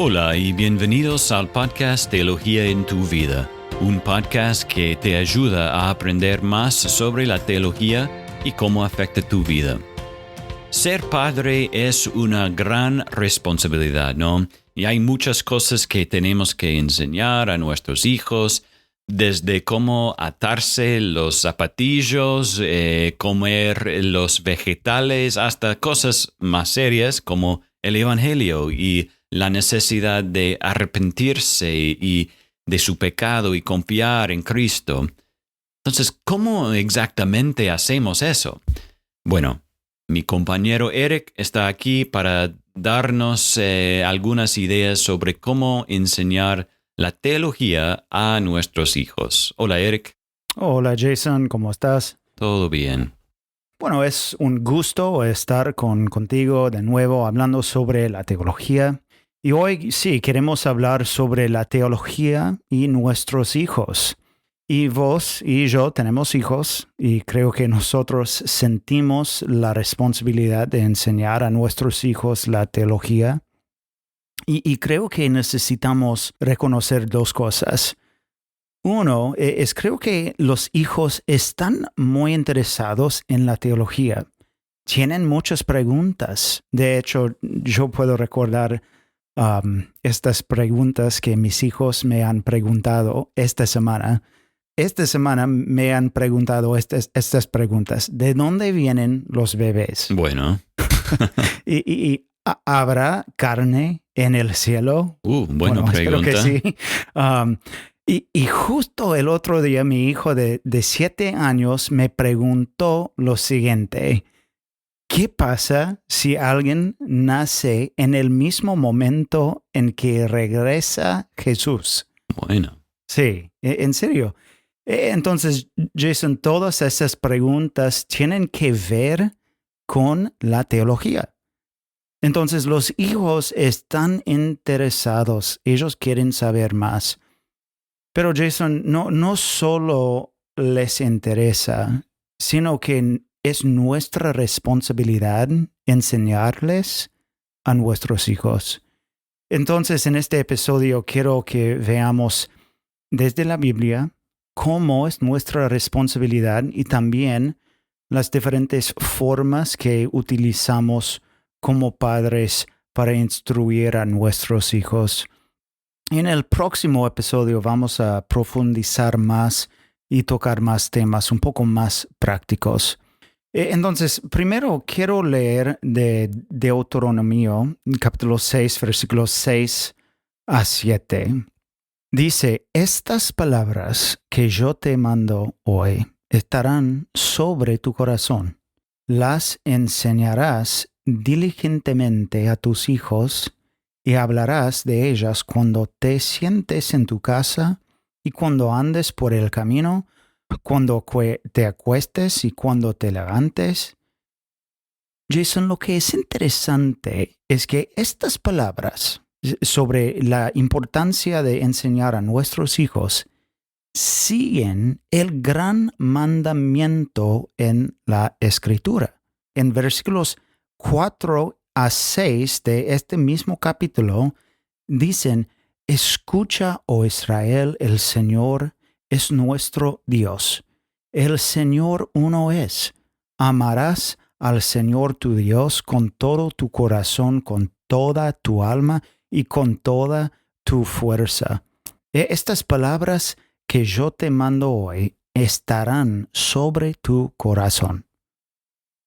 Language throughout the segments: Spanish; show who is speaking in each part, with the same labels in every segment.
Speaker 1: Hola y bienvenidos al podcast Teología en tu Vida, un podcast que te ayuda a aprender más sobre la teología y cómo afecta tu vida. Ser padre es una gran responsabilidad, ¿no? Y hay muchas cosas que tenemos que enseñar a nuestros hijos, desde cómo atarse los zapatillos, comer los vegetales, hasta cosas más serias como el Evangelio y la necesidad de arrepentirse y de su pecado y confiar en Cristo. Entonces, ¿cómo exactamente hacemos eso? Bueno, mi compañero Eric está aquí para darnos algunas ideas sobre cómo enseñar la teología a nuestros hijos. Hola, Eric.
Speaker 2: Hola, Jason, ¿cómo estás?
Speaker 1: Todo bien.
Speaker 2: Bueno, es un gusto estar contigo de nuevo hablando sobre la teología. Y hoy sí, queremos hablar sobre la teología y nuestros hijos. Y vos y yo tenemos hijos y creo que nosotros sentimos la responsabilidad de enseñar a nuestros hijos la teología. Y creo que necesitamos reconocer dos cosas. Uno, creo que los hijos están muy interesados en la teología. Tienen muchas preguntas. De hecho, yo puedo recordar estas preguntas que mis hijos me han preguntado esta semana. Esta semana me han preguntado estas preguntas. ¿De dónde vienen los bebés?
Speaker 1: Bueno.
Speaker 2: ¿Habrá carne en el cielo?
Speaker 1: Buena pregunta.
Speaker 2: Espero que sí. Y justo el otro día mi hijo de 7 años me preguntó lo siguiente. ¿Qué pasa si alguien nace en el mismo momento en que regresa Jesús?
Speaker 1: Bueno.
Speaker 2: Sí, en serio. Entonces, Jason, todas esas preguntas tienen que ver con la teología. Entonces, los hijos están interesados. Ellos quieren saber más. Pero Jason, no solo les interesa, sino que es nuestra responsabilidad enseñarles a nuestros hijos. Entonces, en este episodio quiero que veamos desde la Biblia cómo es nuestra responsabilidad y también las diferentes formas que utilizamos como padres para instruir a nuestros hijos. En el próximo episodio vamos a profundizar más y tocar más temas un poco más prácticos. Entonces, primero quiero leer de Deuteronomio, capítulo 6, versículos 6 a 7. Dice, estas palabras que yo te mando hoy estarán sobre tu corazón. Las enseñarás diligentemente a tus hijos y hablarás de ellas cuando te sientes en tu casa y cuando andes por el camino, cuando te acuestes y cuando te levantes. Jason, lo que es interesante es que estas palabras sobre la importancia de enseñar a nuestros hijos siguen el gran mandamiento en la Escritura. En versículos 4 a 6 de este mismo capítulo dicen, escucha, oh Israel, el Señor es nuestro Dios. El Señor uno es. Amarás al Señor tu Dios con todo tu corazón, con toda tu alma y con toda tu fuerza. Estas palabras que yo te mando hoy estarán sobre tu corazón.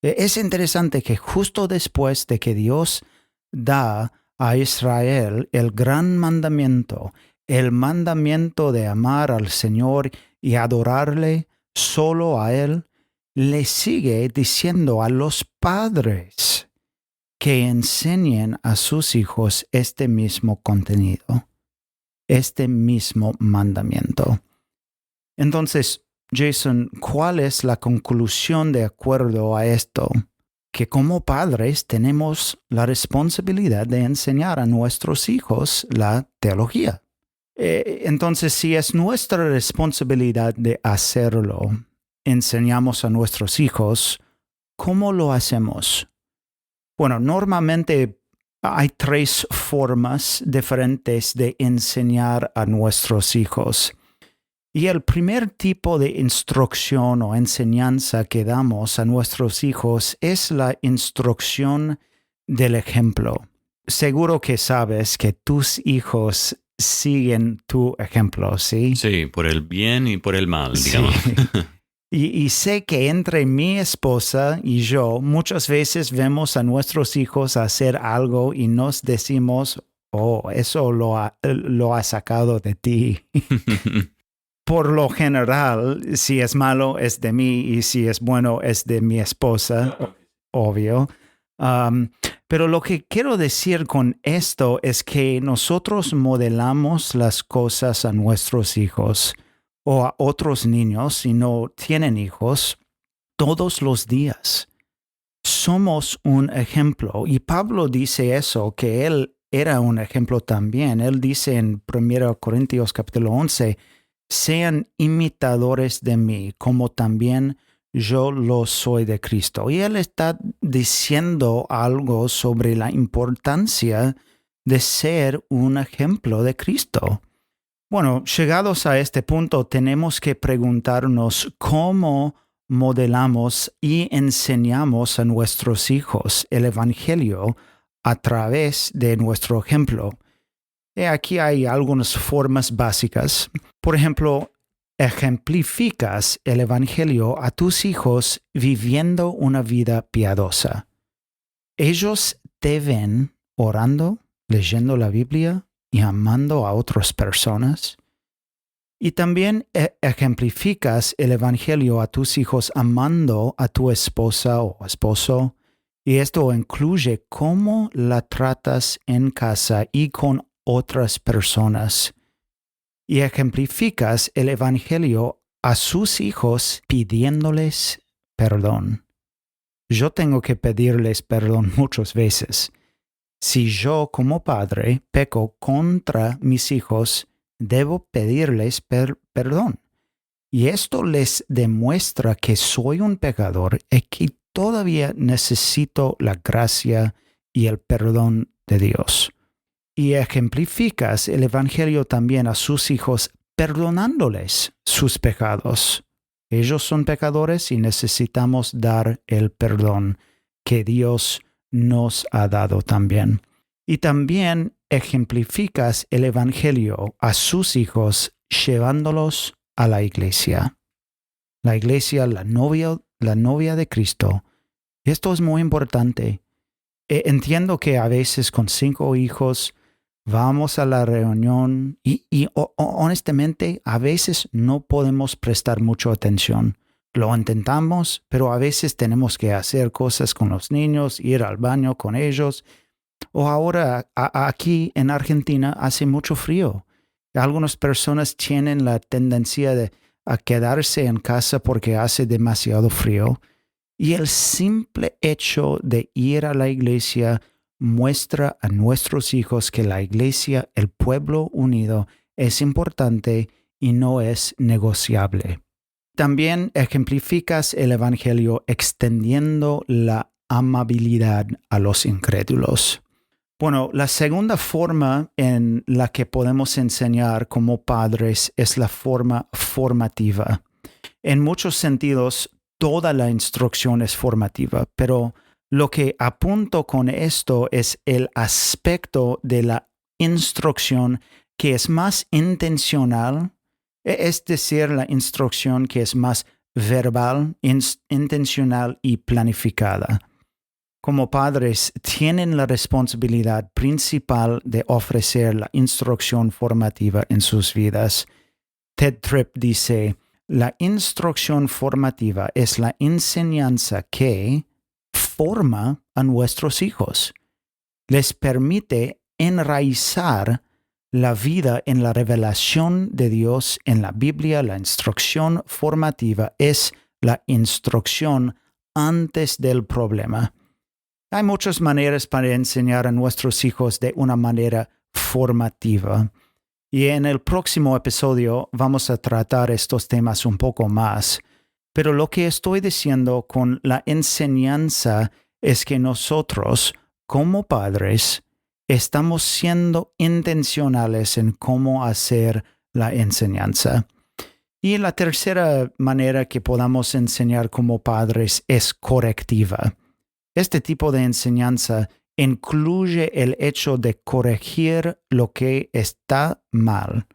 Speaker 2: Es interesante que justo después de que Dios da a Israel el gran mandamiento, el mandamiento de amar al Señor y adorarle solo a Él, le sigue diciendo a los padres que enseñen a sus hijos este mismo contenido, este mismo mandamiento. Entonces, Jason, ¿cuál es la conclusión de acuerdo a esto? Que como padres tenemos la responsabilidad de enseñar a nuestros hijos la teología. Entonces, si es nuestra responsabilidad de hacerlo, enseñamos a nuestros hijos, ¿cómo lo hacemos? Bueno, normalmente hay tres formas diferentes de enseñar a nuestros hijos. Y el primer tipo de instrucción o enseñanza que damos a nuestros hijos es la instrucción del ejemplo. Seguro que sabes que tus hijos siguen tu ejemplo, ¿sí?
Speaker 1: Sí, por el bien y por el mal, digamos.
Speaker 2: Sí. Y sé que entre mi esposa y yo muchas veces vemos a nuestros hijos hacer algo y nos decimos, oh, eso lo ha sacado de ti. Por lo general, si es malo es de mí y si es bueno es de mi esposa, obvio. Pero lo que quiero decir con esto es que nosotros modelamos las cosas a nuestros hijos o a otros niños si no tienen hijos todos los días. Somos un ejemplo y Pablo dice eso, que él era un ejemplo también. Él dice en 1 Corintios capítulo 11, sean imitadores de mí, como también yo lo soy de Cristo. Y él está diciendo algo sobre la importancia de ser un ejemplo de Cristo. Bueno, llegados a este punto, tenemos que preguntarnos cómo modelamos y enseñamos a nuestros hijos el Evangelio a través de nuestro ejemplo. Aquí hay algunas formas básicas. Por ejemplo, ejemplificas el Evangelio a tus hijos viviendo una vida piadosa. Ellos te ven orando, leyendo la Biblia y amando a otras personas. Y también ejemplificas el Evangelio a tus hijos amando a tu esposa o esposo. Y esto incluye cómo la tratas en casa y con otras personas. Y ejemplificas el Evangelio a sus hijos pidiéndoles perdón. Yo tengo que pedirles perdón muchas veces. Si yo como padre peco contra mis hijos, debo pedirles perdón. Y esto les demuestra que soy un pecador y que todavía necesito la gracia y el perdón de Dios. Y ejemplificas el Evangelio también a sus hijos perdonándoles sus pecados. Ellos son pecadores y necesitamos dar el perdón que Dios nos ha dado también. Y también ejemplificas el Evangelio a sus hijos llevándolos a la iglesia. La iglesia, la novia de Cristo. Esto es muy importante. Entiendo que a veces con 5 hijos vamos a la reunión y honestamente a veces no podemos prestar mucha atención. Lo intentamos, pero a veces tenemos que hacer cosas con los niños, ir al baño con ellos. O ahora aquí en Argentina hace mucho frío. Algunas personas tienen la tendencia a quedarse en casa porque hace demasiado frío. Y el simple hecho de ir a la iglesia muestra a nuestros hijos que la iglesia, el pueblo unido, es importante y no es negociable. También ejemplificas el Evangelio extendiendo la amabilidad a los incrédulos. Bueno, la segunda forma en la que podemos enseñar como padres es la forma formativa. En muchos sentidos, toda la instrucción es formativa, pero lo que apunto con esto es el aspecto de la instrucción que es más intencional, es decir, la instrucción que es más verbal, intencional y planificada. Como padres, tienen la responsabilidad principal de ofrecer la instrucción formativa en sus vidas. Ted Tripp dice, la instrucción formativa es la enseñanza que forma a nuestros hijos. Les permite enraizar la vida en la revelación de Dios en la Biblia. La instrucción formativa es la instrucción antes del problema. Hay muchas maneras para enseñar a nuestros hijos de una manera formativa. Y en el próximo episodio vamos a tratar estos temas un poco más. Pero lo que estoy diciendo con la enseñanza es que nosotros, como padres, estamos siendo intencionales en cómo hacer la enseñanza. Y la tercera manera que podamos enseñar como padres es correctiva. Este tipo de enseñanza incluye el hecho de corregir lo que está mal.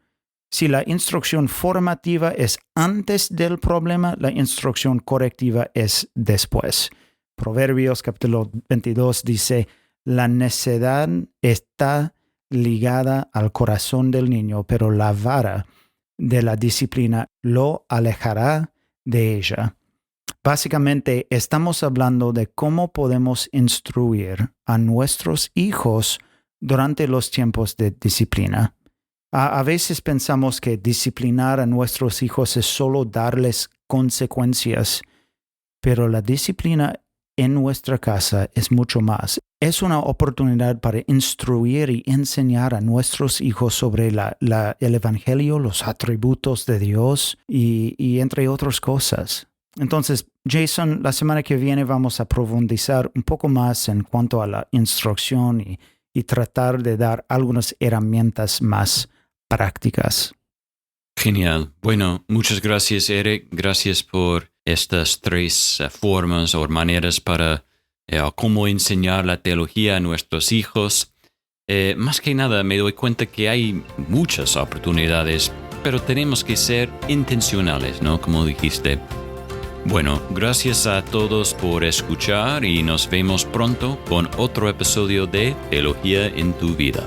Speaker 2: Si la instrucción formativa es antes del problema, la instrucción correctiva es después. Proverbios capítulo 22 dice, la necedad está ligada al corazón del niño, pero la vara de la disciplina lo alejará de ella. Básicamente, estamos hablando de cómo podemos instruir a nuestros hijos durante los tiempos de disciplina. A veces pensamos que disciplinar a nuestros hijos es solo darles consecuencias, pero la disciplina en nuestra casa es mucho más. Es una oportunidad para instruir y enseñar a nuestros hijos sobre el Evangelio, los atributos de Dios y entre otras cosas. Entonces, Jason, la semana que viene vamos a profundizar un poco más en cuanto a la instrucción y tratar de dar algunas herramientas más prácticas.
Speaker 1: Genial. Bueno, muchas gracias, Eric. Gracias por estas tres formas o maneras para cómo enseñar la teología a nuestros hijos. Más que nada me doy cuenta que hay muchas oportunidades, pero tenemos que ser intencionales, ¿no? Como dijiste. Bueno, gracias a todos por escuchar y nos vemos pronto con otro episodio de Teología en tu Vida.